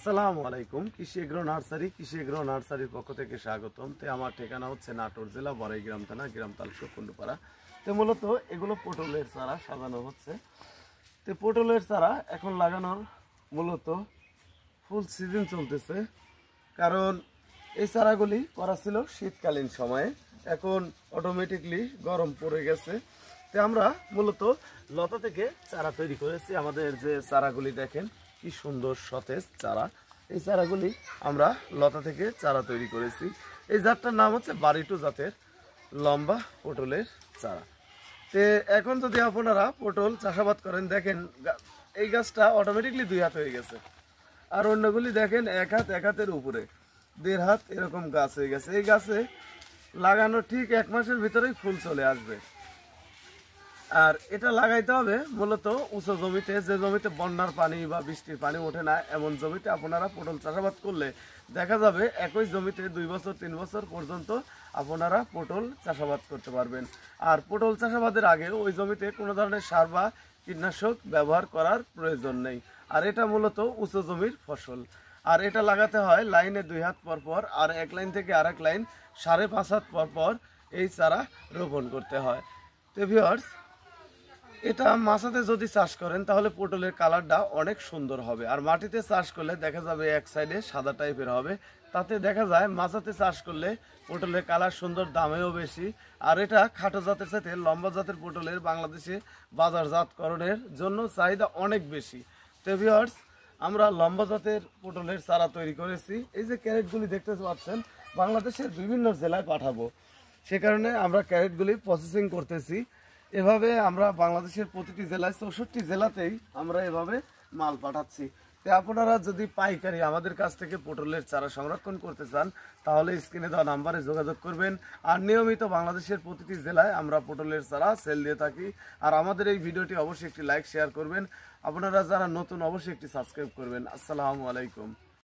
আসসালামু আলাইকুম। কৃষি এগ্রো নার্সারির পক্ষ থেকে স্বাগতম। আমার ঠিকানা হচ্ছে নাটোর জেলা বড়াইগ্রাম থানা, গ্রাম তালুক কুন্ডুপাড়া। মূলত এগুলো পটলের চারা সাজানো হচ্ছে। পটলের চারা এখন লাগানোর মূলত ফুল সিজন চলতেছে, কারণ এই চারাগুলি করা ছিল শীতকালীন সময়ে, এখন অটোমেটিকলি গরম পড়ে গেছে। আমরা মূলত লতা থেকে চারা তৈরি করেছি। আমাদের যে চারাগুলি দেখেন কি সুন্দর সতেজ চারা, এই চারাগুলি আমরা লতা থেকে চারা তৈরি করেছি। এই জাতটার নাম হচ্ছে বাড়িটু জাতের লম্বা পটলের চারা। এখন যদি আপনারা পটল চাষাবাদ করেন, দেখেন এই গাছটা অটোমেটিকলি 2 হাত হয়ে গেছে, আর অন্যগুলি দেখেন 1 হাত 1 হাতের উপরে 1.5 হাত এরকম গাছ হয়ে গেছে। এই গাছে লাগানো ঠিক 1 মাসের ভিতরেই ফুল চলে আসবে। আর এটা লাগাইতে হবে মূলত উঁচু জমিতে, যে জমিতে বন্যার পানি বা বৃষ্টির পানি ওঠে না, এমন জমিতে আপনারা পটল চাষাবাদ করলে দেখা যাবে একই জমিতে 2 বছর 3 বছর পর্যন্ত আপনারা পটল চাষাবাদ করতে পারবেন। আর পটল চাষাবাদের আগে ওই জমিতে কোনো ধরনের সার বা কীটনাশক ব্যবহার করার প্রয়োজন নেই। আর এটা মূলত উঁচু জমির ফসল। আর এটা লাগাতে হয় লাইনে 2 হাত পর পর, আর এক লাইন থেকে আরেক লাইন 5.5 হাত পর পর এই চারা রোপণ করতে হয়। ভিউয়ার্স, এটা মাছাতে যদি চাষ করেন তাহলে পটলের কালারটা অনেক সুন্দর হবে, আর মাটিতে চাষ করলে দেখা যাবে এক সাইডে সাদা টাইপের হবে। তাতে দেখা যায় মাছাতে চাষ করলে পটলের কালার সুন্দর, দামেও বেশি। আর এটা খাটো জাতের সাথে লম্বা জাতের পটলের বাংলাদেশে বাজারজাতকরণের জন্য চাহিদা অনেক বেশি। ভিউয়ার্স, আমরা লম্বা জাতের পটলের চারা তৈরি করেছি। এই যে ক্যারেটগুলি দেখতে পাচ্ছেন, বাংলাদেশের বিভিন্ন জেলায় পাঠাবো, সে কারণে আমরা ক্যারেটগুলি প্রসেসিং করতেছি। এভাবে আমরা বাংলাদেশের প্রতিটি জেলায় 64 জেলাতেই আমরা এভাবে মাল পাঠাচ্ছি। আপনারা যদি পাইকারি আমাদের কাছ থেকে পটলের চারা সংরক্ষণ করতে চান তাহলে স্ক্রিনে দেওয়া নাম্বারে যোগাযোগ করবেন। আর নিয়মিত বাংলাদেশের প্রতিটি জেলায় আমরা পটলের চারা সেল দিয়ে থাকি। আর আমাদের এই ভিডিওটি অবশ্যই একটি লাইক শেয়ার করবেন। আপনারা যারা নতুন অবশ্যই একটি সাবস্ক্রাইব করবেন। আসসালামু আলাইকুম।